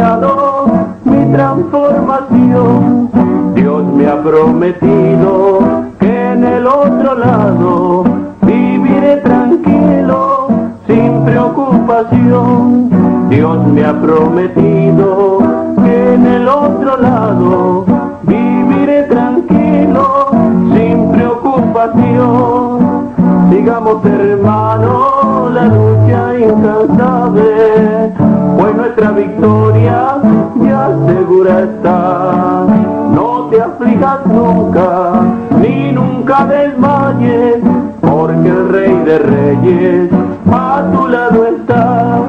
confiado mi transformación. Dios me ha prometido que en el otro lado viviré tranquilo, sin preocupación. Dios me ha prometido que en el otro lado viviré tranquilo, sin preocupación. Sigamos, hermano, la lucha incansable, pues nuestra victoria ya segura está. No te aflijas nunca, ni nunca desmayes, porque el Rey de Reyes a tu lado está.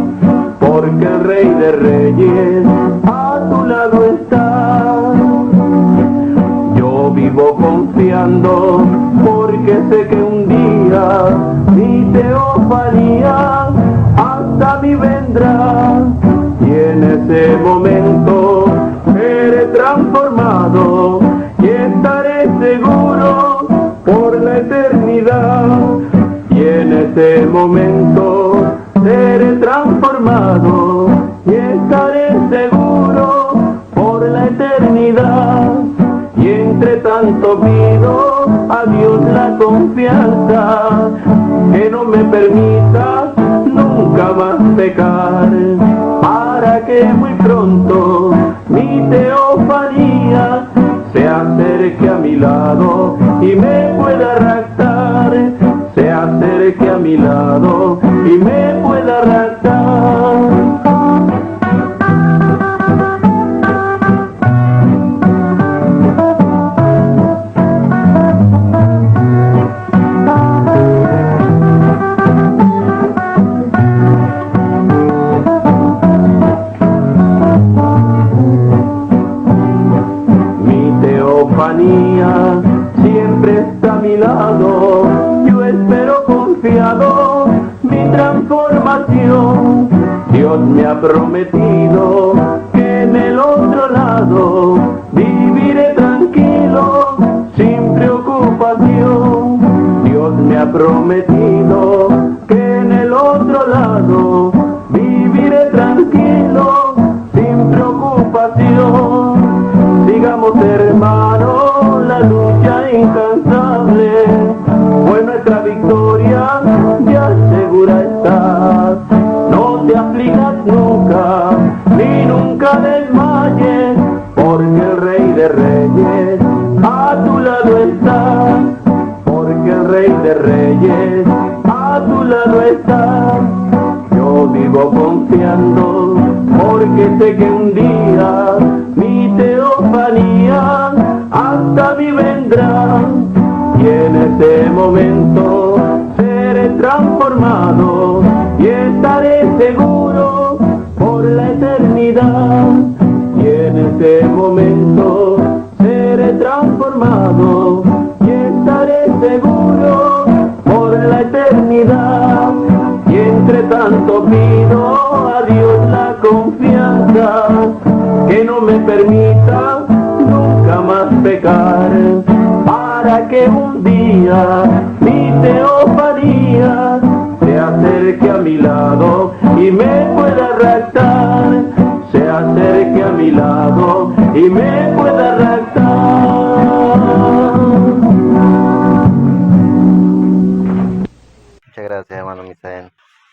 Porque el Rey de Reyes a tu lado está. Yo vivo confiando, porque sé que un día mi teofanía hasta mí vendrá, y en ese momento seré transformado y estaré seguro por la eternidad. Y en ese momento seré transformado y estaré seguro por la eternidad. Y entre tanto pido a Dios la confianza, que no me permita nunca más pecar, para que muy pronto mi teofanía se acerque a mi lado y me pueda raptar, se acerque a mi lado y me pueda raptar. Siempre está a mi lado, yo espero confiado mi transformación. Dios me ha prometido que en el otro lado viviré tranquilo, sin preocupación. Dios me ha prometido que en el otro lado viviré tranquilo, sin preocupación. Sigamos, hermano, la lucha incansable, pues nuestra victoria ya segura está. No te aflijas nunca, ni nunca desmayes, porque el Rey de Reyes a tu lado está. Porque el Rey de Reyes a tu lado está. Yo vivo confiando, porque sé que un día mi teofanía hasta mí vendrá, y en ese momento seré transformado y estaré seguro por la eternidad. Y en ese momento seré transformado y estaré seguro por la eternidad. Y entre tanto pido a Dios la confianza, que no me permita nunca más pecar, para que un día mi teofanía se acerque a mi lado y me pueda raptar, se acerque a mi lado y me pueda raptar. Muchas gracias, hermano Misael.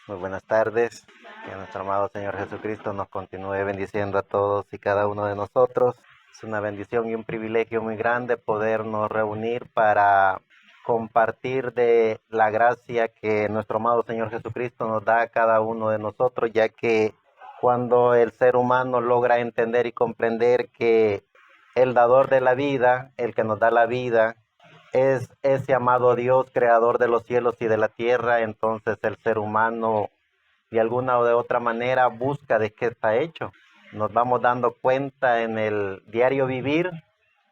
Muy buenas tardes. Que nuestro amado Señor Jesucristo nos continúe bendiciendo a todos y cada uno de nosotros. Es una bendición y un privilegio muy grande podernos reunir para compartir de la gracia que nuestro amado Señor Jesucristo nos da a cada uno de nosotros, ya que cuando el ser humano logra entender y comprender que el dador de la vida, el que nos da la vida, es ese amado Dios, creador de los cielos y de la tierra, entonces el ser humano de alguna o de otra manera busca de qué está hecho. Nos vamos dando cuenta en el diario vivir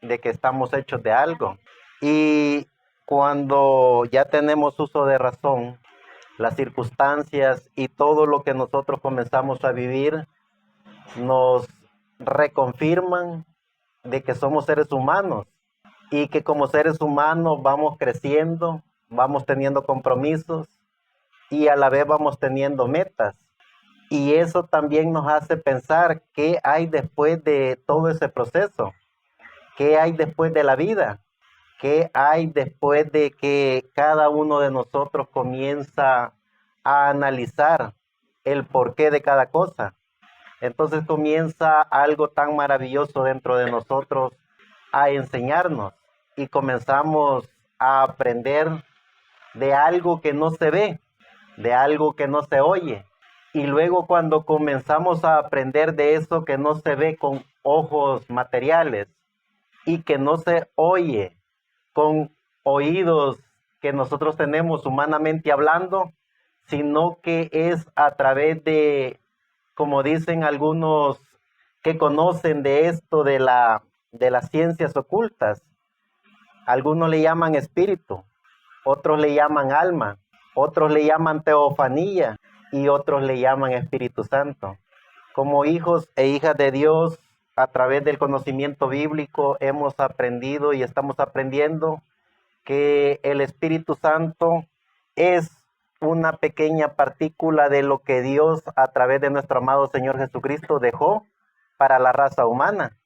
de que estamos hechos de algo. Y cuando ya tenemos uso de razón, las circunstancias y todo lo que nosotros comenzamos a vivir nos reconfirman de que somos seres humanos y que como seres humanos vamos creciendo, vamos teniendo compromisos y a la vez vamos teniendo metas. Y eso también nos hace pensar qué hay después de todo ese proceso, qué hay después de la vida, qué hay después de que cada uno de nosotros comienza a analizar el porqué de cada cosa. Entonces comienza algo tan maravilloso dentro de nosotros a enseñarnos y comenzamos a aprender de algo que no se ve, de algo que no se oye. Y luego cuando comenzamos a aprender de eso que no se ve con ojos materiales y que no se oye con oídos que nosotros tenemos humanamente hablando, sino que es a través de, como dicen algunos que conocen de esto de las ciencias ocultas, algunos le llaman espíritu, otros le llaman alma, otros le llaman teofanía y otros le llaman Espíritu Santo. Como hijos e hijas de Dios, a través del conocimiento bíblico hemos aprendido y estamos aprendiendo que el Espíritu Santo es una pequeña partícula de lo que Dios a través de nuestro amado Señor Jesucristo dejó para la raza humana.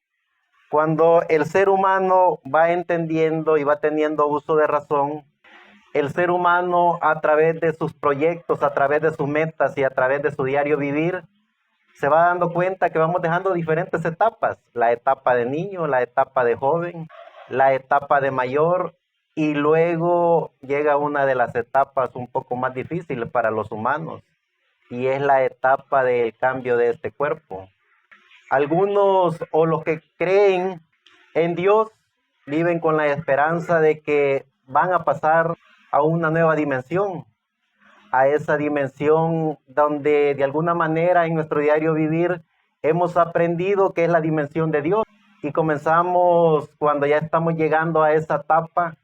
Cuando el ser humano va entendiendo y va teniendo uso de razón, el ser humano a través de sus proyectos, a través de sus metas y a través de su diario vivir, se va dando cuenta que vamos dejando diferentes etapas, la etapa de niño, la etapa de joven, la etapa de mayor, y luego llega una de las etapas un poco más difíciles para los humanos, y es la etapa del cambio de este cuerpo. Algunos o los que creen en Dios viven con la esperanza de que van a pasar a una nueva dimensión, a esa dimensión donde de alguna manera en nuestro diario vivir hemos aprendido que es la dimensión de Dios. Y comenzamos, cuando ya estamos llegando a esa etapa,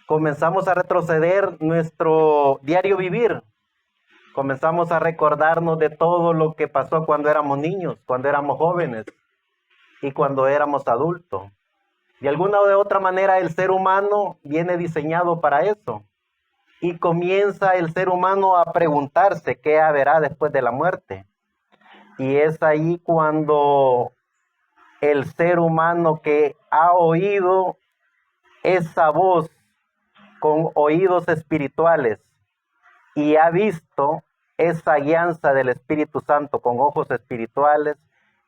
comenzamos a retroceder nuestro diario vivir. Comenzamos a recordarnos de todo lo que pasó cuando éramos niños, cuando éramos jóvenes y cuando éramos adultos. De alguna o de otra manera el ser humano viene diseñado para eso. Y comienza el ser humano a preguntarse qué habrá después de la muerte. Y es ahí cuando el ser humano que ha oído esa voz con oídos espirituales y ha visto esa guianza del Espíritu Santo con ojos espirituales,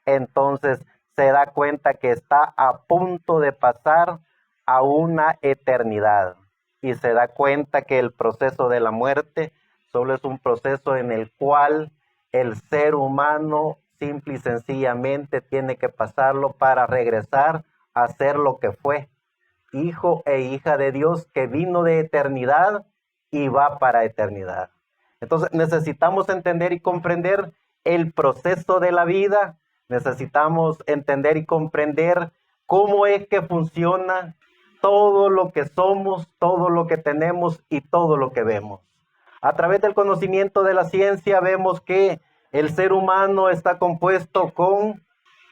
entonces se da cuenta que está a punto de pasar a una eternidad. Y se da cuenta que el proceso de la muerte solo es un proceso en el cual el ser humano simple y sencillamente tiene que pasarlo para regresar a ser lo que fue, hijo e hija de Dios que vino de eternidad y va para eternidad. Entonces necesitamos entender y comprender el proceso de la vida, necesitamos entender y comprender cómo es que funciona todo lo que somos, todo lo que tenemos y todo lo que vemos. A través del conocimiento de la ciencia vemos que el ser humano está compuesto con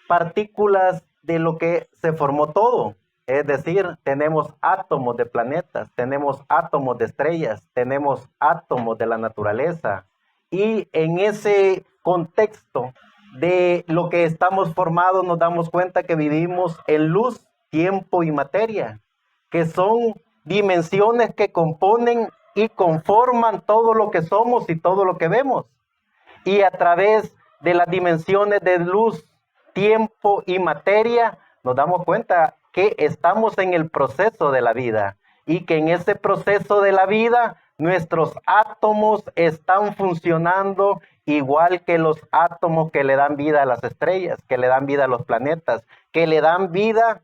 partículas de lo que se formó todo. Es decir, tenemos átomos de planetas, tenemos átomos de estrellas, tenemos átomos de la naturaleza. Y en ese contexto de lo que estamos formados nos damos cuenta que vivimos en luz, tiempo y materia, que son dimensiones que componen y conforman todo lo que somos y todo lo que vemos. Y a través de las dimensiones de luz, tiempo y materia, nos damos cuenta que estamos en el proceso de la vida y que en ese proceso de la vida nuestros átomos están funcionando igual que los átomos que le dan vida a las estrellas, que le dan vida a los planetas, que le dan vida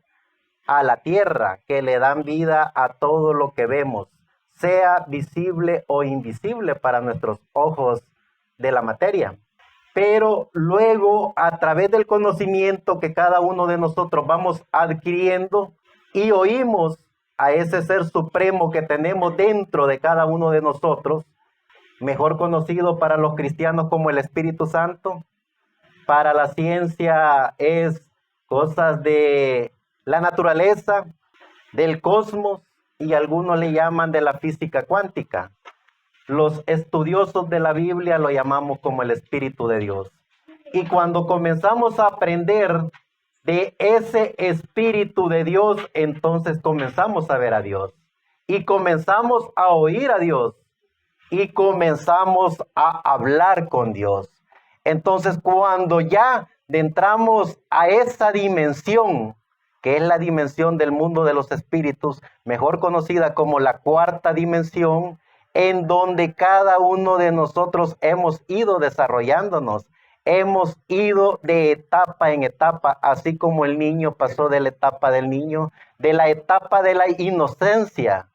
a la tierra, que le dan vida a todo lo que vemos, sea visible o invisible para nuestros ojos de la materia. Pero luego, a través del conocimiento que cada uno de nosotros vamos adquiriendo y oímos a ese ser supremo que tenemos dentro de cada uno de nosotros, mejor conocido para los cristianos como el Espíritu Santo, para la ciencia es cosas de la naturaleza, del cosmos, y algunos le llaman de la física cuántica. los estudiosos de la Biblia lo llamamos como el Espíritu de Dios. Y cuando comenzamos a aprender de ese Espíritu de Dios, entonces comenzamos a ver a Dios. Y comenzamos a oír a Dios. Y comenzamos a hablar con Dios. Entonces, cuando ya entramos a esa dimensión, que es la dimensión del mundo de los espíritus, mejor conocida como la cuarta dimensión, en donde cada uno de nosotros hemos ido desarrollándonos, hemos ido de etapa en etapa, así como el niño pasó de la etapa del niño, de la etapa de la inocencia,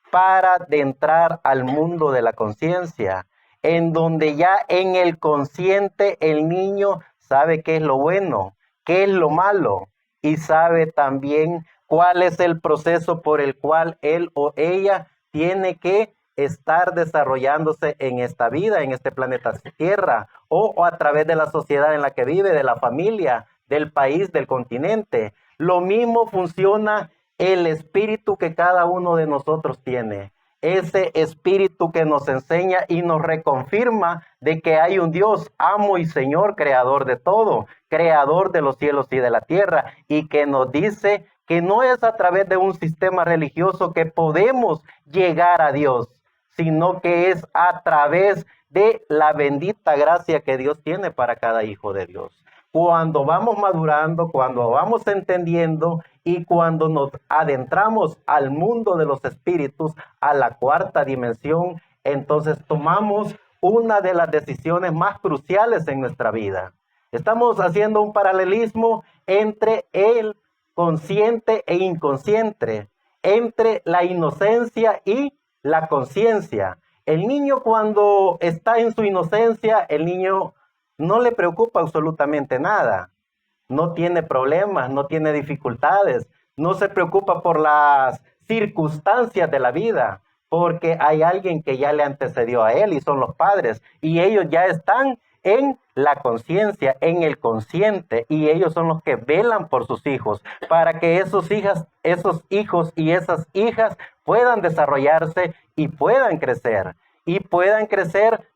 para de entrar al mundo de la conciencia, en donde ya en el consciente el niño sabe qué es lo bueno, qué es lo malo, y sabe también cuál es el proceso por el cual él o ella tiene que estar desarrollándose en esta vida, en este planeta Tierra, o a través de la sociedad en la que vive, de la familia, del país, del continente. Lo mismo funciona el espíritu que cada uno de nosotros tiene. Ese espíritu que nos enseña y nos reconfirma de que hay un Dios, amo y Señor, creador de todo, creador de los cielos y de la tierra, y que nos dice que no es a través de un sistema religioso que podemos llegar a Dios, sino que es a través de la bendita gracia que Dios tiene para cada hijo de Dios. Cuando vamos madurando, cuando vamos entendiendo y cuando nos adentramos al mundo de los espíritus, a la cuarta dimensión, entonces tomamos una de las decisiones más cruciales en nuestra vida. Estamos haciendo un paralelismo entre el consciente e inconsciente, entre la inocencia y la conciencia. El niño, cuando está en su inocencia, el niño no le preocupa absolutamente nada. No tiene problemas, no tiene dificultades, no se preocupa por las circunstancias de la vida, porque hay alguien que ya le antecedió a él y son los padres, y ellos ya están en la conciencia, en el consciente, y ellos son los que velan por sus hijos, para que esos hijos y esas hijas puedan desarrollarse y puedan crecer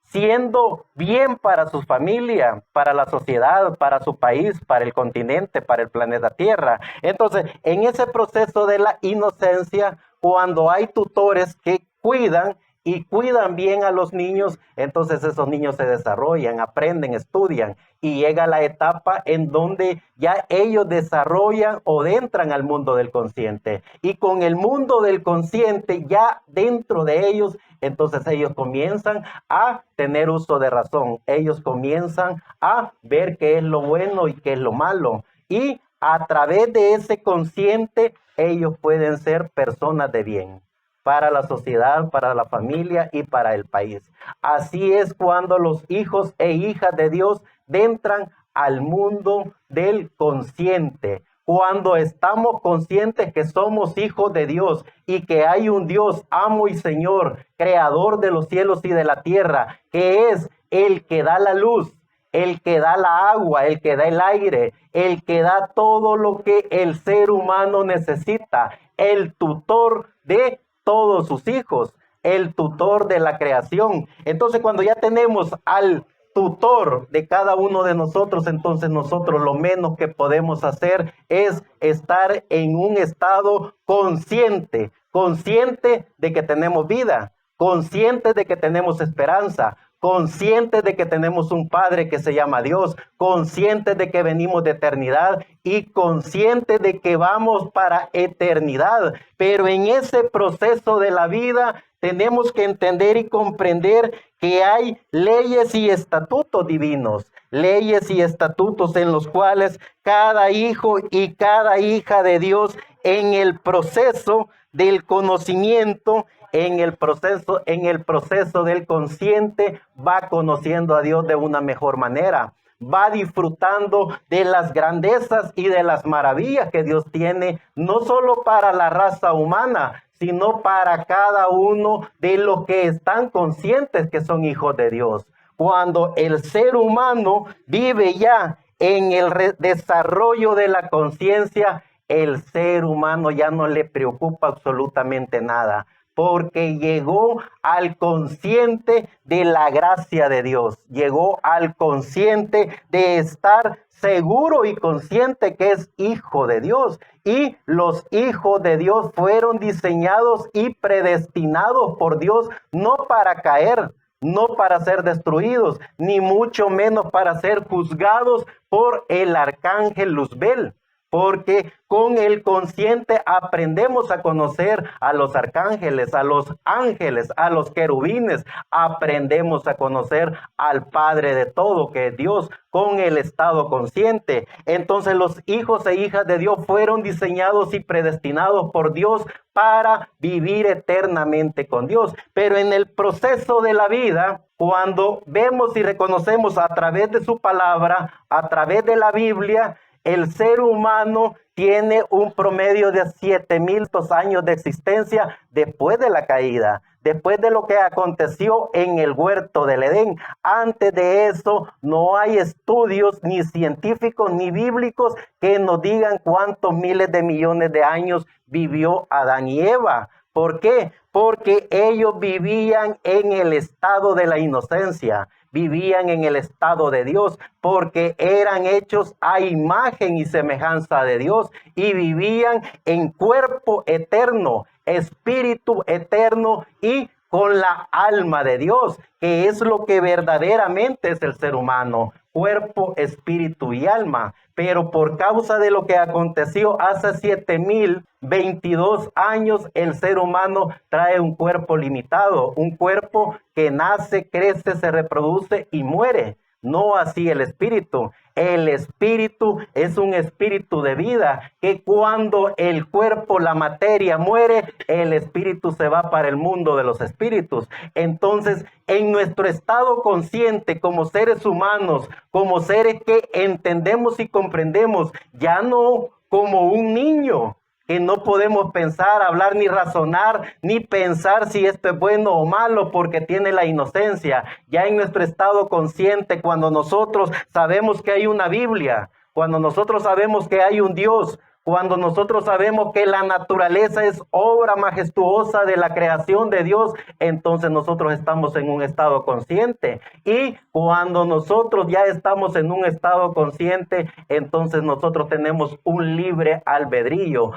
siendo bien para su familia, para la sociedad, para su país, para el continente, para el planeta Tierra. Entonces, en ese proceso de la inocencia, cuando hay tutores que cuidan y cuidan bien a los niños, entonces esos niños se desarrollan, aprenden, estudian, y llega la etapa en donde ya ellos desarrollan o entran al mundo del consciente. Y con el mundo del consciente ya dentro de ellos, entonces ellos comienzan a tener uso de razón. Ellos comienzan a ver qué es lo bueno y qué es lo malo. Y a través de ese consciente, ellos pueden ser personas de bien para la sociedad, para la familia y para el país. Así es cuando los hijos e hijas de Dios entran al mundo del consciente. Cuando estamos conscientes que somos hijos de Dios y que hay un Dios, amo y Señor, creador de los cielos y de la tierra, que es el que da la luz, el que da la agua, el que da el aire, el que da todo lo que el ser humano necesita, el tutor de todos sus hijos, el tutor de la creación. Entonces, cuando ya tenemos al tutor de cada uno de nosotros, entonces nosotros lo menos que podemos hacer es estar en un estado consciente, consciente de que tenemos vida, consciente de que tenemos esperanza, conscientes de que tenemos un Padre que se llama Dios, conscientes de que venimos de eternidad y conscientes de que vamos para eternidad. Pero en ese proceso de la vida tenemos que entender y comprender que hay leyes y estatutos divinos, leyes y estatutos en los cuales cada hijo y cada hija de Dios en el proceso del conocimiento, en el proceso del consciente, va conociendo a Dios de una mejor manera, va disfrutando de las grandezas y de las maravillas que Dios tiene, no solo para la raza humana, sino para cada uno de los que están conscientes que son hijos de Dios. Cuando el ser humano vive ya en el desarrollo de la conciencia, el ser humano ya no le preocupa absolutamente nada. porque llegó al consciente de la gracia de Dios, llegó al consciente de estar seguro y consciente que es hijo de Dios. Y los hijos de Dios fueron diseñados y predestinados por Dios no para caer, no para ser destruidos, ni mucho menos para ser juzgados por el arcángel Luzbel. Porque con el consciente aprendemos a conocer a los arcángeles, a los ángeles, a los querubines. Aprendemos a conocer al Padre de todo, que es Dios, con el estado consciente. Entonces los hijos e hijas de Dios fueron diseñados y predestinados por Dios para vivir eternamente con Dios. Pero en el proceso de la vida, cuando vemos y reconocemos a través de su palabra, a través de la Biblia, el ser humano tiene un promedio de 7,000 años de existencia después de la caída, después de lo que aconteció en el huerto del Edén. Antes de eso no hay estudios ni científicos ni bíblicos que nos digan cuántos miles de millones de años vivió Adán y Eva. ¿Por qué? Porque ellos vivían en el estado de la inocencia, vivían en el estado de Dios, porque eran hechos a imagen y semejanza de Dios y vivían en cuerpo eterno, espíritu eterno y con la alma de Dios, que es lo que verdaderamente es el ser humano, cuerpo, espíritu y alma. Pero por causa de lo que aconteció hace 7,022 años, el ser humano trae un cuerpo limitado, un cuerpo que nace, crece, se reproduce y muere. No así el espíritu. El espíritu es un espíritu de vida que cuando el cuerpo, la materia muere, el espíritu se va para el mundo de los espíritus. Entonces, en nuestro estado consciente como seres humanos, como seres que entendemos y comprendemos, ya no como un niño, que no podemos pensar, hablar, ni razonar, ni pensar si esto es bueno o malo porque tiene la inocencia. Ya en nuestro estado consciente, cuando nosotros sabemos que hay una Biblia, cuando nosotros sabemos que hay un Dios, cuando nosotros sabemos que la naturaleza es obra majestuosa de la creación de Dios, entonces nosotros estamos en un estado consciente. Y cuando nosotros ya estamos en un estado consciente, entonces nosotros tenemos un libre albedrío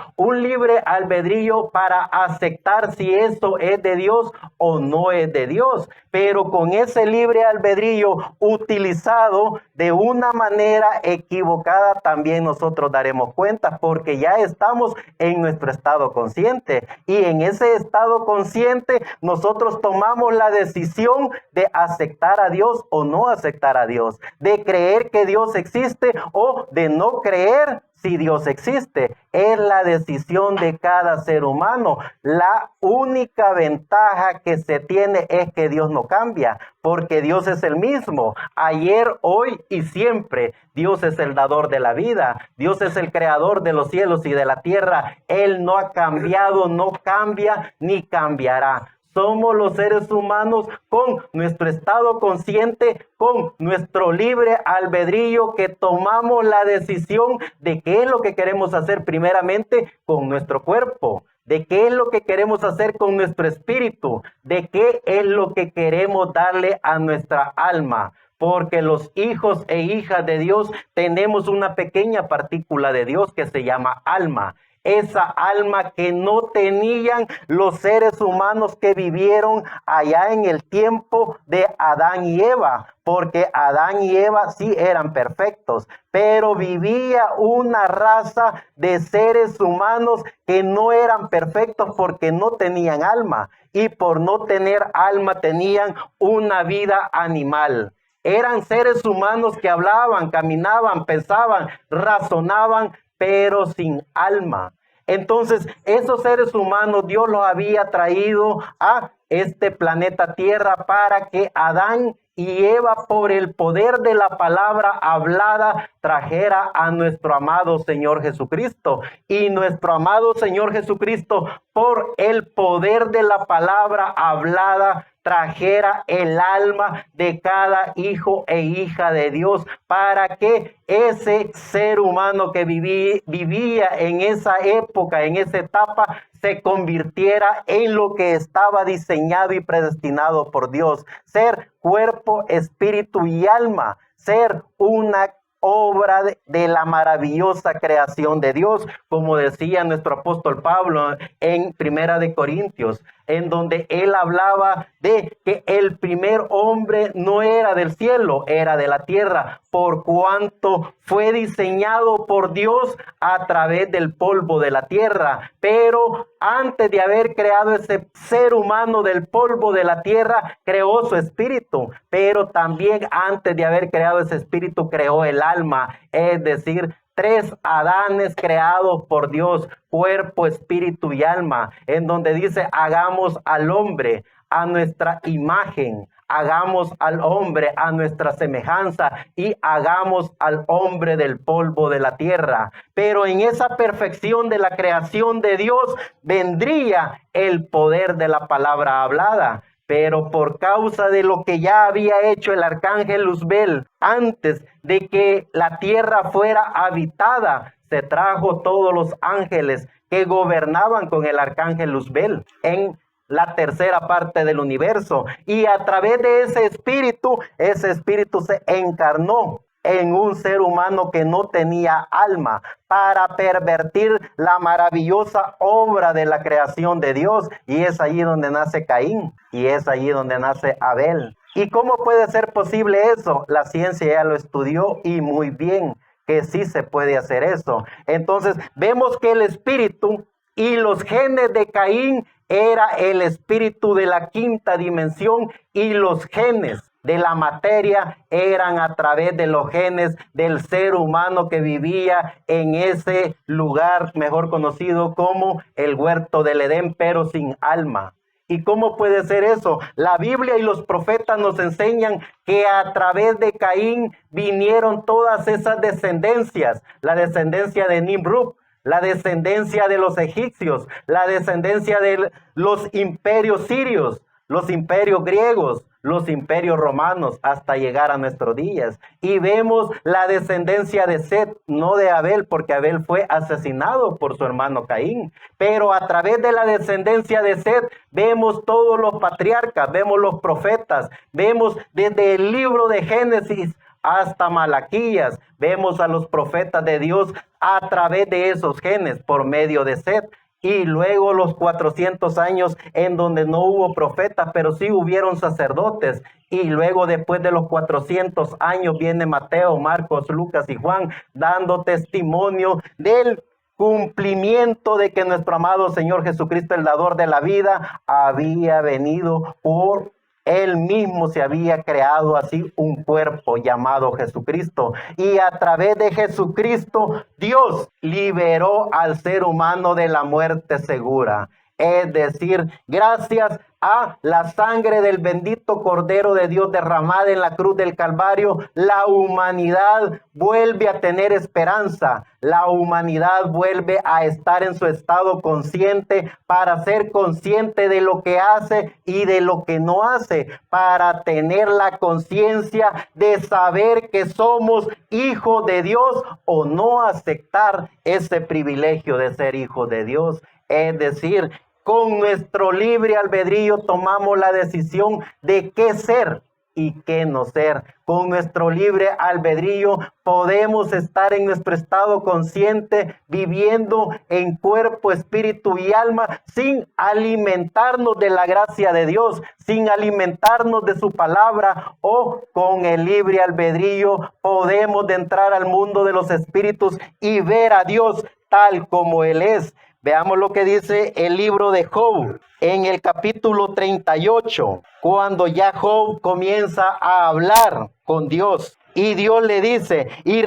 para aceptar si eso es de Dios o no es de Dios. Pero con ese libre albedrío utilizado de una manera equivocada, también nosotros daremos cuenta, porque ya estamos en nuestro estado consciente. Y en ese estado consciente nosotros tomamos la decisión de aceptar a Dios o no aceptar a Dios, de creer que Dios existe o de no creer si Dios existe. Es la decisión de cada ser humano. La única ventaja que se tiene es que Dios no cambia, porque Dios es el mismo, ayer, hoy y siempre. Dios es el dador de la vida, Dios es el creador de los cielos y de la tierra. Él no ha cambiado, no cambia ni cambiará. Somos los seres humanos con nuestro estado consciente, con nuestro libre albedrío, que tomamos la decisión de qué es lo que queremos hacer primeramente con nuestro cuerpo, de qué es lo que queremos hacer con nuestro espíritu, de qué es lo que queremos darle a nuestra alma. Porque los hijos e hijas de Dios tenemos una pequeña partícula de Dios que se llama alma. Esa alma que no tenían los seres humanos que vivieron allá en el tiempo de Adán y Eva, porque Adán y Eva sí eran perfectos, pero vivía una raza de seres humanos que no eran perfectos porque no tenían alma, y por no tener alma tenían una vida animal. Eran seres humanos que hablaban, caminaban, pensaban, razonaban, pero sin alma. Entonces, esos seres humanos Dios los había traído a este planeta Tierra para que Adán y Eva, por el poder de la palabra hablada, trajera a nuestro amado Señor Jesucristo. Y nuestro amado Señor Jesucristo, por el poder de la palabra hablada, trajera el alma de cada hijo e hija de Dios para que ese ser humano que vivía en esa época, en esa etapa, se convirtiera en lo que estaba diseñado y predestinado por Dios. Ser cuerpo, espíritu y alma. Ser una obra de la maravillosa creación de Dios, como decía nuestro apóstol Pablo en Primera de Corintios, en donde él hablaba de que el primer hombre no era del cielo, era de la tierra, por cuanto fue diseñado por Dios a través del polvo de la tierra. Pero antes de haber creado ese ser humano del polvo de la tierra, creó su espíritu, pero también antes de haber creado ese espíritu, creó el alma, es decir, 3 Adanes creados por Dios, cuerpo, espíritu y alma, en donde dice, hagamos al hombre a nuestra imagen, hagamos al hombre a nuestra semejanza y hagamos al hombre del polvo de la tierra. Pero en esa perfección de la creación de Dios vendría el poder de la palabra hablada. Pero por causa de lo que ya había hecho el arcángel Luzbel antes de que la tierra fuera habitada, se trajo todos los ángeles que gobernaban con el arcángel Luzbel en la tercera parte del universo. Y a través de ese espíritu se encarnó en un ser humano que no tenía alma, para pervertir la maravillosa obra de la creación de Dios. Y es allí donde nace Caín, y es allí donde nace Abel. ¿Y cómo puede ser posible eso? La ciencia ya lo estudió y muy bien, que sí se puede hacer eso. Entonces vemos que el espíritu y los genes de Caín era el espíritu de la quinta dimensión, y los genes de la materia eran a través de los genes del ser humano que vivía en ese lugar mejor conocido como el huerto del Edén, pero sin alma. ¿Y cómo puede ser eso? La Biblia y los profetas nos enseñan que a través de Caín vinieron todas esas descendencias, la descendencia de Nimrud, la descendencia de los egipcios, la descendencia de los imperios sirios, los imperios griegos, los imperios romanos, hasta llegar a nuestros días. Y vemos la descendencia de Set, no de Abel, porque Abel fue asesinado por su hermano Caín. Pero a través de la descendencia de Set vemos todos los patriarcas, vemos los profetas, vemos desde el libro de Génesis hasta Malaquías, vemos a los profetas de Dios a través de esos genes por medio de Set. Y luego los 400 años en donde no hubo profetas, pero sí hubieron sacerdotes. Y luego después de los 400 años viene Mateo, Marcos, Lucas y Juan dando testimonio del cumplimiento de que nuestro amado Señor Jesucristo, el dador de la vida, había venido por Él mismo, se había creado así un cuerpo llamado Jesucristo. Y a través de Jesucristo, Dios liberó al ser humano de la muerte segura. Es decir, gracias a la sangre del bendito Cordero de Dios derramada en la cruz del Calvario, la humanidad vuelve a tener esperanza. La humanidad vuelve a estar en su estado consciente, para ser consciente de lo que hace y de lo que no hace, para tener la conciencia de saber que somos hijos de Dios o no aceptar ese privilegio de ser hijos de Dios. Es decir, con nuestro libre albedrío tomamos la decisión de qué ser y qué no ser. Con nuestro libre albedrío podemos estar en nuestro estado consciente, viviendo en cuerpo, espíritu y alma, sin alimentarnos de la gracia de Dios, sin alimentarnos de su palabra, o con el libre albedrío podemos entrar al mundo de los espíritus y ver a Dios tal como Él es. Veamos lo que dice el libro de Job en el capítulo 38, cuando ya Job comienza a hablar con Dios. Y Dios le dice, y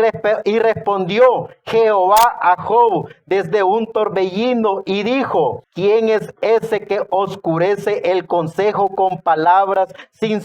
respondió Jehová a Job desde un torbellino y dijo, ¿quién es ese que oscurece el consejo con palabras sin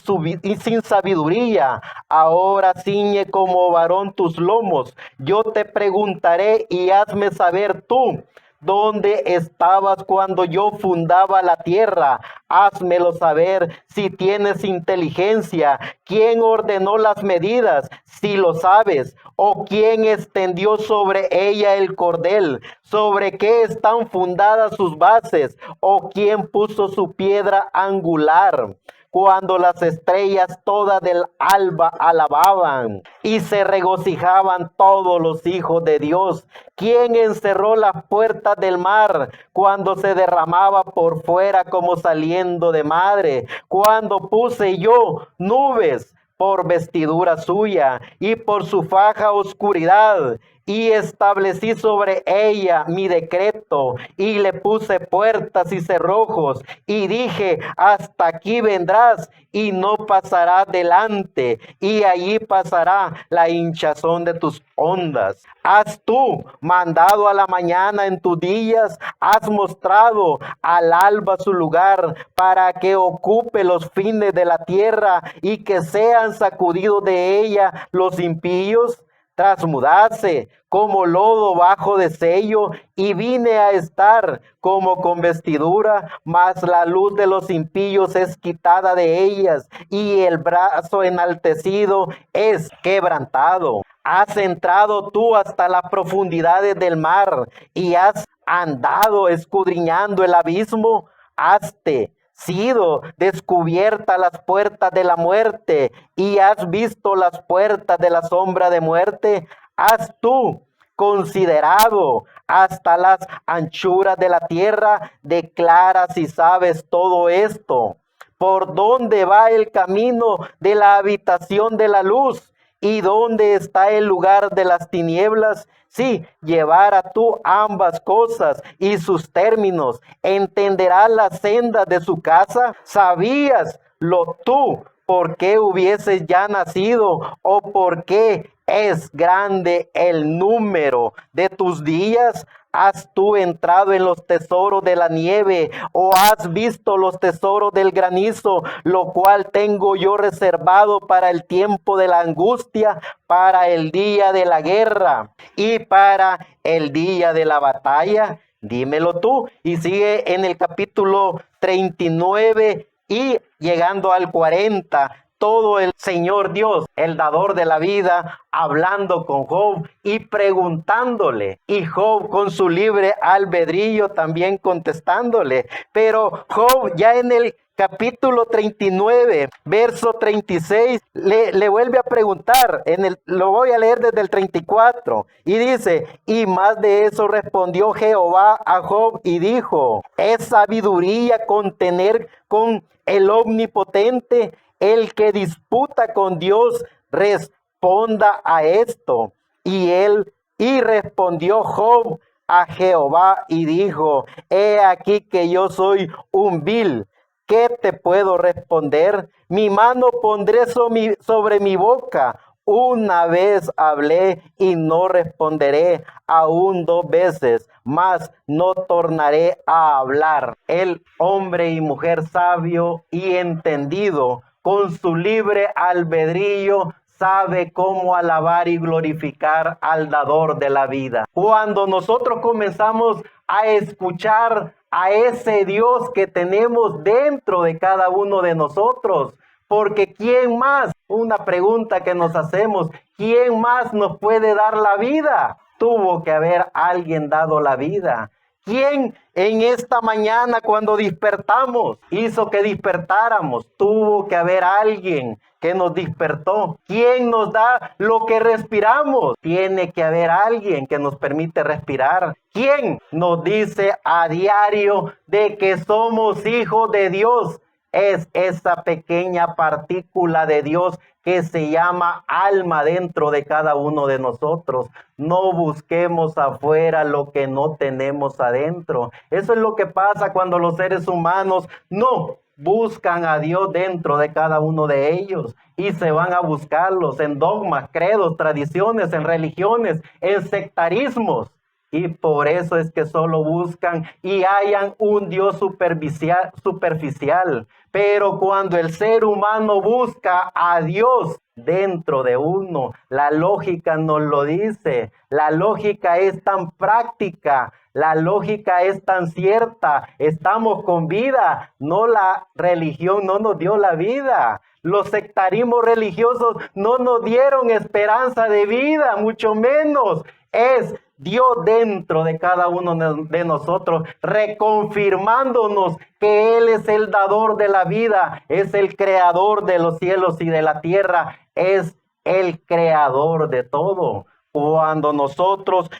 sabiduría? Ahora ciñe como varón tus lomos. Yo te preguntaré y hazme saber tú. ¿Dónde estabas cuando yo fundaba la tierra? Házmelo saber si tienes inteligencia. ¿Quién ordenó las medidas? Si lo sabes. ¿O quién extendió sobre ella el cordel? ¿Sobre qué están fundadas sus bases? ¿O quién puso su piedra angular? Cuando las estrellas todas del alba alababan y se regocijaban todos los hijos de Dios. ¿Quién encerró las puertas del mar cuando se derramaba por fuera como saliendo de madre? Cuando puse yo nubes por vestidura suya y por su faja oscuridad, y establecí sobre ella mi decreto, y le puse puertas y cerrojos, y dije, hasta aquí vendrás, y no pasarás delante, y allí pasará la hinchazón de tus ondas. Has tú mandado a la mañana en tus días, has mostrado al alba su lugar, para que ocupe los fines de la tierra, y que sean sacudidos de ella los impíos. Tras mudarse como lodo bajo de sello, y vine a estar como con vestidura, mas la luz de los impíos es quitada de ellas, y el brazo enaltecido es quebrantado. Has entrado tú hasta las profundidades del mar, y has andado escudriñando el abismo. Haste sido descubiertas las puertas de la muerte, y has visto las puertas de la sombra de muerte. Has tú considerado hasta las anchuras de la tierra. Declara si sabes todo esto. ¿Por dónde va el camino de la habitación de la luz? ¿Y dónde está el lugar de las tinieblas? Sí, llevara tú ambas cosas y sus términos, entenderás las sendas de su casa. ¿Sabías lo tú por qué hubieses ya nacido, o por qué es grande el número de tus días? ¿Has tú entrado en los tesoros de la nieve, o has visto los tesoros del granizo, lo cual tengo yo reservado para el tiempo de la angustia, para el día de la guerra y para el día de la batalla? Dímelo tú. Y sigue en el capítulo 39 y llegando al 40. Todo el Señor Dios, el dador de la vida, hablando con Job y preguntándole, y Job con su libre albedrío también contestándole. Pero Job ya en el capítulo 39, verso 36, le vuelve a preguntar, lo voy a leer desde el 34, y dice, y más de eso respondió Jehová a Job y dijo, ¿es sabiduría contener con el omnipotente? El que disputa con Dios responda a esto. Y respondió Job a Jehová y dijo, he aquí que yo soy un vil. ¿Qué te puedo responder? Mi mano pondré sobre mi boca. Una vez hablé y no responderé, aún 2 veces, mas no tornaré a hablar. El hombre y mujer sabio y entendido, con su libre albedrío, sabe cómo alabar y glorificar al dador de la vida. Cuando nosotros comenzamos a escuchar a ese Dios que tenemos dentro de cada uno de nosotros, porque ¿quién más? Una pregunta que nos hacemos, ¿quién más nos puede dar la vida? Tuvo que haber alguien dado la vida. ¿Quién en esta mañana cuando despertamos hizo que despertáramos? Tuvo que haber alguien que nos despertó. ¿Quién nos da lo que respiramos? Tiene que haber alguien que nos permite respirar. ¿Quién nos dice a diario de que somos hijos de Dios? Es esa pequeña partícula de Dios que se llama alma dentro de cada uno de nosotros. No busquemos afuera lo que no tenemos adentro. Eso es lo que pasa cuando los seres humanos no buscan a Dios dentro de cada uno de ellos y se van a buscarlos en dogmas, credos, tradiciones, en religiones, en sectarismos. Y por eso es que solo buscan y hallan un Dios superficial. Pero cuando el ser humano busca a Dios dentro de uno, la lógica nos lo dice. La lógica es tan práctica. La lógica es tan cierta. Estamos con vida. No, la religión no nos dio la vida. Los sectarismos religiosos no nos dieron esperanza de vida, mucho menos. Es Dios dentro de cada uno de nosotros, reconfirmándonos que Él es el dador de la vida, es el creador de los cielos y de la tierra, es el creador de todo. Cuando nosotros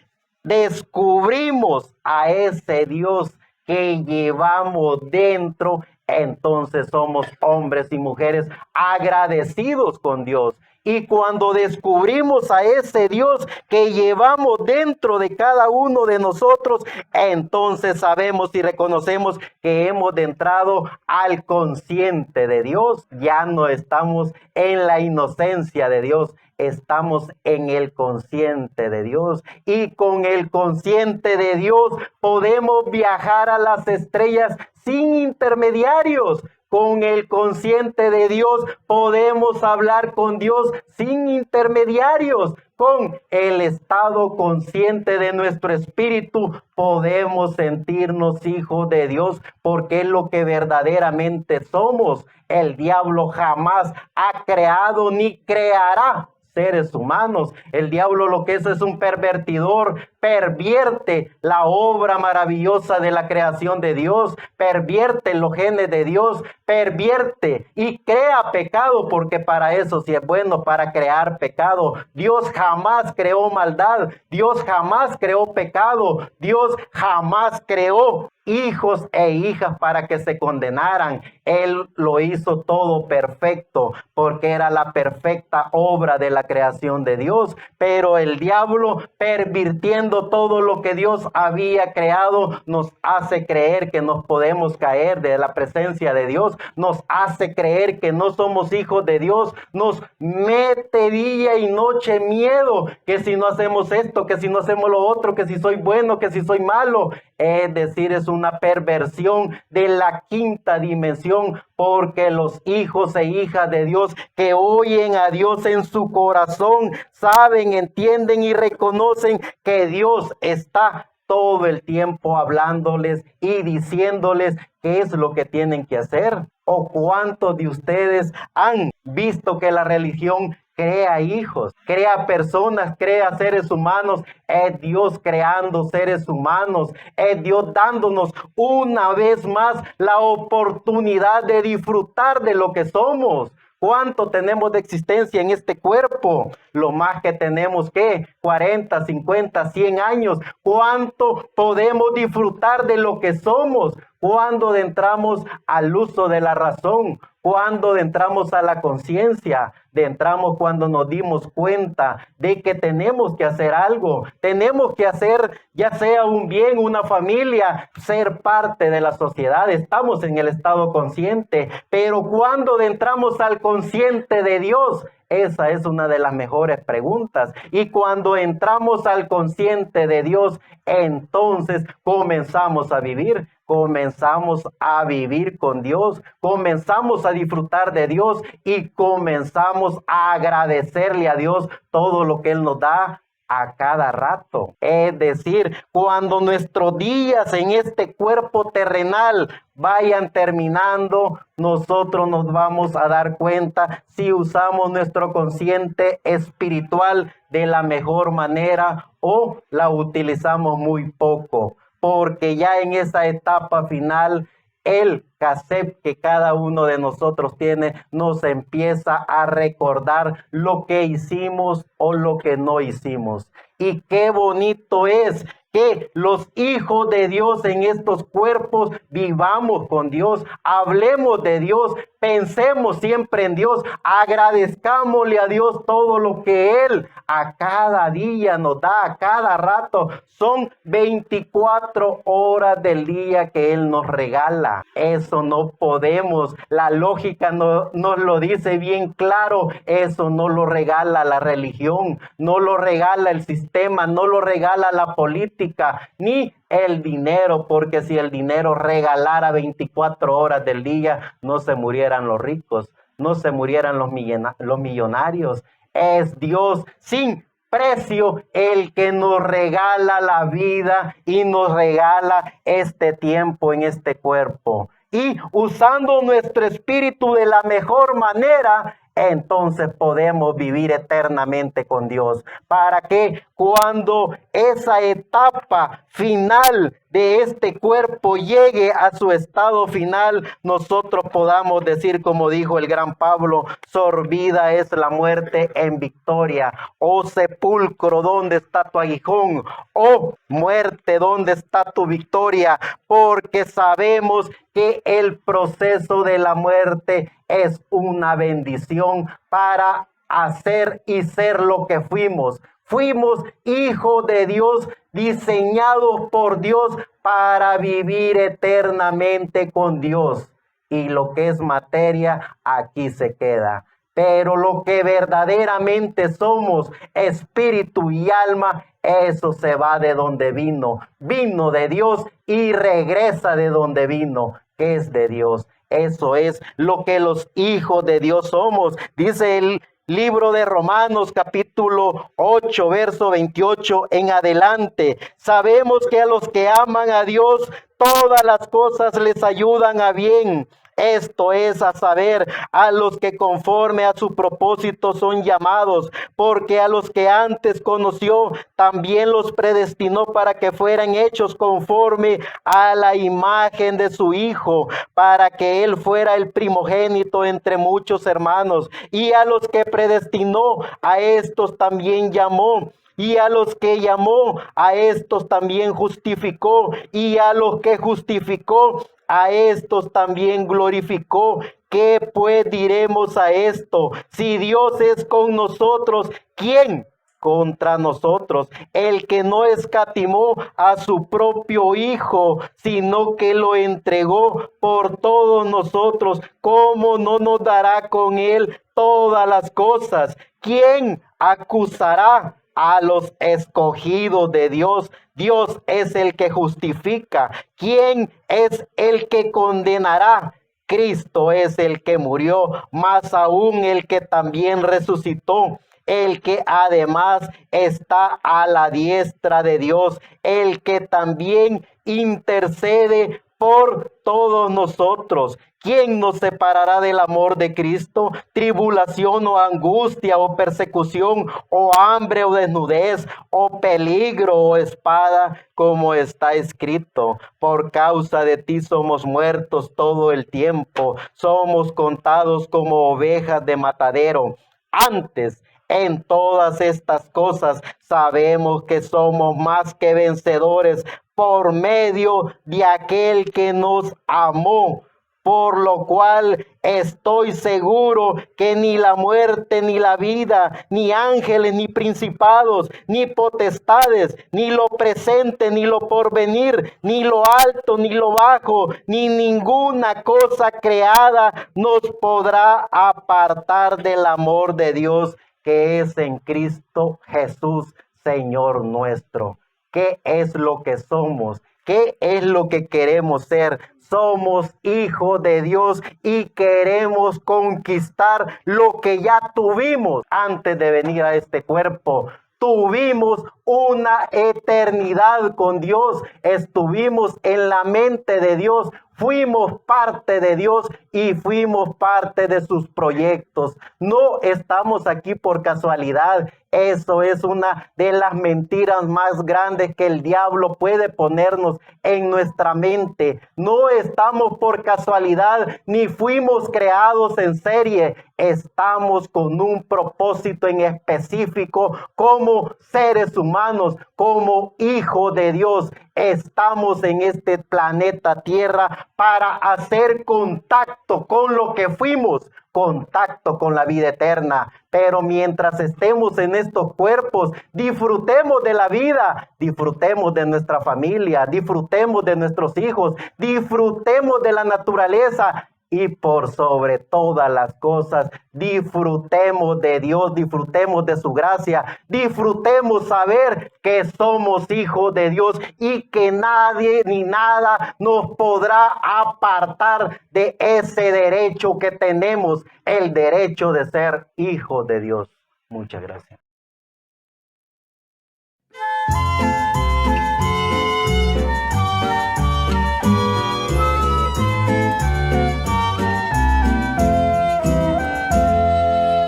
descubrimos a ese Dios que llevamos dentro, entonces somos hombres y mujeres agradecidos con Dios. Y cuando descubrimos a ese Dios que llevamos dentro de cada uno de nosotros, entonces sabemos y reconocemos que hemos entrado al consciente de Dios. Ya no estamos en la inocencia de Dios, estamos en el consciente de Dios. Y con el consciente de Dios podemos viajar a las estrellas sin intermediarios. Con el consciente de Dios podemos hablar con Dios sin intermediarios. Con el estado consciente de nuestro espíritu podemos sentirnos hijos de Dios, porque es lo que verdaderamente somos. El diablo jamás ha creado ni creará seres humanos. El diablo lo que es un pervertidor, pervierte la obra maravillosa de la creación de Dios, pervierte los genes de Dios, pervierte y crea pecado, porque para eso sí es bueno, para crear pecado. Dios jamás creó maldad, Dios jamás creó pecado, Dios jamás creó hijos e hijas para que se condenaran. Él lo hizo todo perfecto, porque era la perfecta obra de la creación de Dios. Pero el diablo, pervirtiendo todo lo que Dios había creado, nos hace creer que nos podemos caer de la presencia de Dios, nos hace creer que no somos hijos de Dios, nos mete día y noche miedo, que si no hacemos esto, que si no hacemos lo otro, que si soy bueno, que si soy malo. Es decir, es una perversión de la quinta dimensión, porque los hijos e hijas de Dios que oyen a Dios en su corazón, saben, entienden y reconocen que Dios está todo el tiempo hablándoles y diciéndoles qué es lo que tienen que hacer. ¿O cuántos de ustedes han visto que la religión crea hijos, crea personas, crea seres humanos? Es Dios creando seres humanos, es Dios dándonos una vez más la oportunidad de disfrutar de lo que somos. ¿Cuánto tenemos de existencia en este cuerpo? Lo más que tenemos, ¿qué? 40, 50, 100 años. ¿Cuánto podemos disfrutar de lo que somos? ¿Cuándo entramos al uso de la razón? ¿Cuándo entramos a la conciencia? Entramos cuando nos dimos cuenta de que tenemos que hacer algo. Tenemos que hacer, ya sea un bien, una familia, ser parte de la sociedad. Estamos en el estado consciente. Pero cuando entramos al consciente de Dios, esa es una de las mejores preguntas. Y cuando entramos al consciente de Dios, entonces comenzamos a vivir. Comenzamos a vivir con Dios, comenzamos a disfrutar de Dios y comenzamos a agradecerle a Dios todo lo que Él nos da a cada rato. Es decir, cuando nuestros días en este cuerpo terrenal vayan terminando, nosotros nos vamos a dar cuenta si usamos nuestro consciente espiritual de la mejor manera o la utilizamos muy poco. Porque ya en esa etapa final, el cassette que cada uno de nosotros tiene nos empieza a recordar lo que hicimos o lo que no hicimos. Y qué bonito es que los hijos de Dios en estos cuerpos vivamos con Dios, hablemos de Dios, pensemos siempre en Dios, agradezcámosle a Dios todo lo que Él a cada día nos da, a cada rato. Son 24 horas del día que Él nos regala. Eso no podemos, la lógica nos lo dice bien claro, eso no lo regala la religión, no lo regala el sistema, no lo regala la política, ni el dinero, porque si el dinero regalara 24 horas del día, no se murieran los ricos, no se murieran los millonarios. Es Dios sin precio el que nos regala la vida y nos regala este tiempo en este cuerpo. Y usando nuestro espíritu de la mejor manera, entonces podemos vivir eternamente con Dios. Para que cuando esa etapa final de este cuerpo llegue a su estado final, nosotros podamos decir, como dijo el gran Pablo, sorbida es la muerte en victoria. Oh sepulcro, ¿dónde está tu aguijón? Oh muerte, ¿dónde está tu victoria? Porque sabemos que el proceso de la muerte es una bendición para hacer y ser lo que fuimos. Fuimos hijos de Dios, diseñados por Dios para vivir eternamente con Dios. Y lo que es materia, aquí se queda. Pero lo que verdaderamente somos, espíritu y alma, eso se va de donde vino. Vino de Dios y regresa de donde vino, que es de Dios. Eso es lo que los hijos de Dios somos. Dice el libro de Romanos capítulo 8, verso 28 en adelante. Sabemos que a los que aman a Dios, todas las cosas les ayudan a bien. Esto es a saber, a los que conforme a su propósito son llamados, porque a los que antes conoció, también los predestinó para que fueran hechos conforme a la imagen de su Hijo, para que Él fuera el primogénito entre muchos hermanos. Y a los que predestinó, a estos también llamó. Y a los que llamó, a estos también justificó. Y a los que justificó, a estos también glorificó. ¿Qué pues diremos a esto? Si Dios es con nosotros, ¿quién contra nosotros? El que no escatimó a su propio Hijo, sino que lo entregó por todos nosotros, ¿cómo no nos dará con él todas las cosas? ¿Quién acusará a los escogidos de Dios? Dios es el que justifica. ¿Quién es el que condenará? Cristo es el que murió, más aún el que también resucitó, el que además está a la diestra de Dios, el que también intercede por todos nosotros. ¿Quién nos separará del amor de Cristo? Tribulación o angustia o persecución o hambre o desnudez o peligro o espada, como está escrito. Por causa de ti somos muertos todo el tiempo. Somos contados como ovejas de matadero. Antes, en todas estas cosas sabemos que somos más que vencedores por medio de aquel que nos amó. Por lo cual estoy seguro que ni la muerte, ni la vida, ni ángeles, ni principados, ni potestades, ni lo presente, ni lo porvenir, ni lo alto, ni lo bajo, ni ninguna cosa creada nos podrá apartar del amor de Dios que es en Cristo Jesús, Señor nuestro. ¿Qué es lo que somos? ¿Qué es lo que queremos ser? Somos hijos de Dios y queremos conquistar lo que ya tuvimos antes de venir a este cuerpo. Tuvimos una eternidad con Dios, estuvimos en la mente de Dios, fuimos parte de Dios y fuimos parte de sus proyectos. No estamos aquí por casualidad. Eso es una de las mentiras más grandes que el diablo puede ponernos en nuestra mente. No estamos por casualidad ni fuimos creados en serie. Estamos con un propósito en específico como seres humanos, como hijos de Dios. Estamos en este planeta Tierra para hacer contacto con lo que fuimos, contacto con la vida eterna. Pero mientras estemos en estos cuerpos, disfrutemos de la vida, disfrutemos de nuestra familia, disfrutemos de nuestros hijos, disfrutemos de la naturaleza. Y por sobre todas las cosas, disfrutemos de Dios, disfrutemos de su gracia, disfrutemos saber que somos hijos de Dios y que nadie ni nada nos podrá apartar de ese derecho que tenemos, el derecho de ser hijos de Dios. Muchas gracias.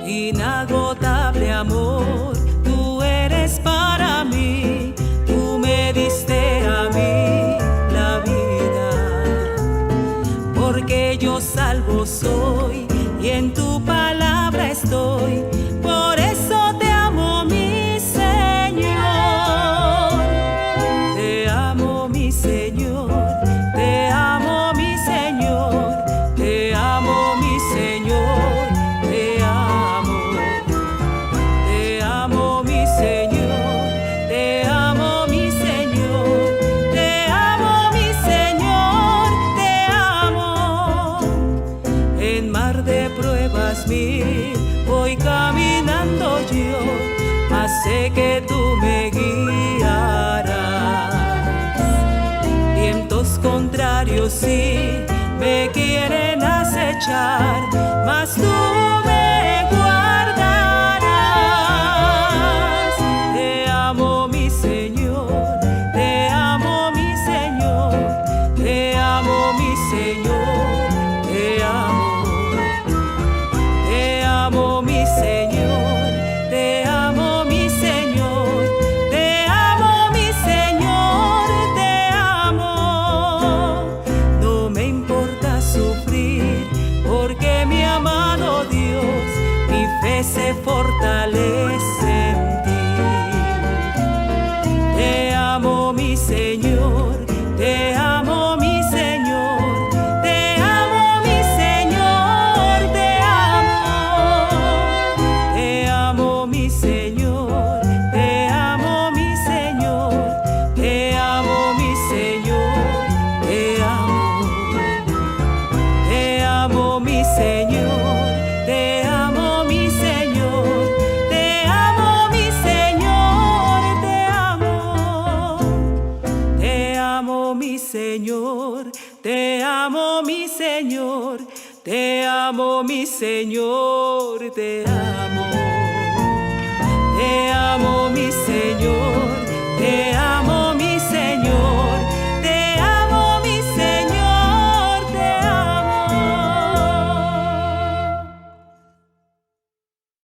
Inagotable amor, tú eres para mí, tú me diste a mí la vida, porque yo salvo soy y en tu palabra estoy, por eso te amo mi Señor, te amo mi Señor, te amo mi Señor, te amo mi Señor, te amo. Te amo mi Señor, te amo mi Señor, te amo mi Señor, te amo. En mar de pruebas mil voy caminando yo, mas sé que tú me guiarás. Vientos contrarios sí me quieren acechar, mas tú me guardarás. Te amo mi Señor, te amo mi Señor, te amo mi Señor, te amo. Te amo mi Señor, te amo mi Señor, te amo mi Señor, te amo. No me importa sufrir, porque mi amado Dios, mi fe se fortalece en ti. Te amo mi Señor, te amo mi Señor, te amo mi Señor, te amo. Te amo mi Señor, te amo mi Señor, te amo mi Señor, te amo. Te amo mi Señor, te amo mi Señor, te amo mi Señor, te amo. Te amo mi Señor, te amo mi Señor, te amo mi Señor, te amo. Te amo mi Señor.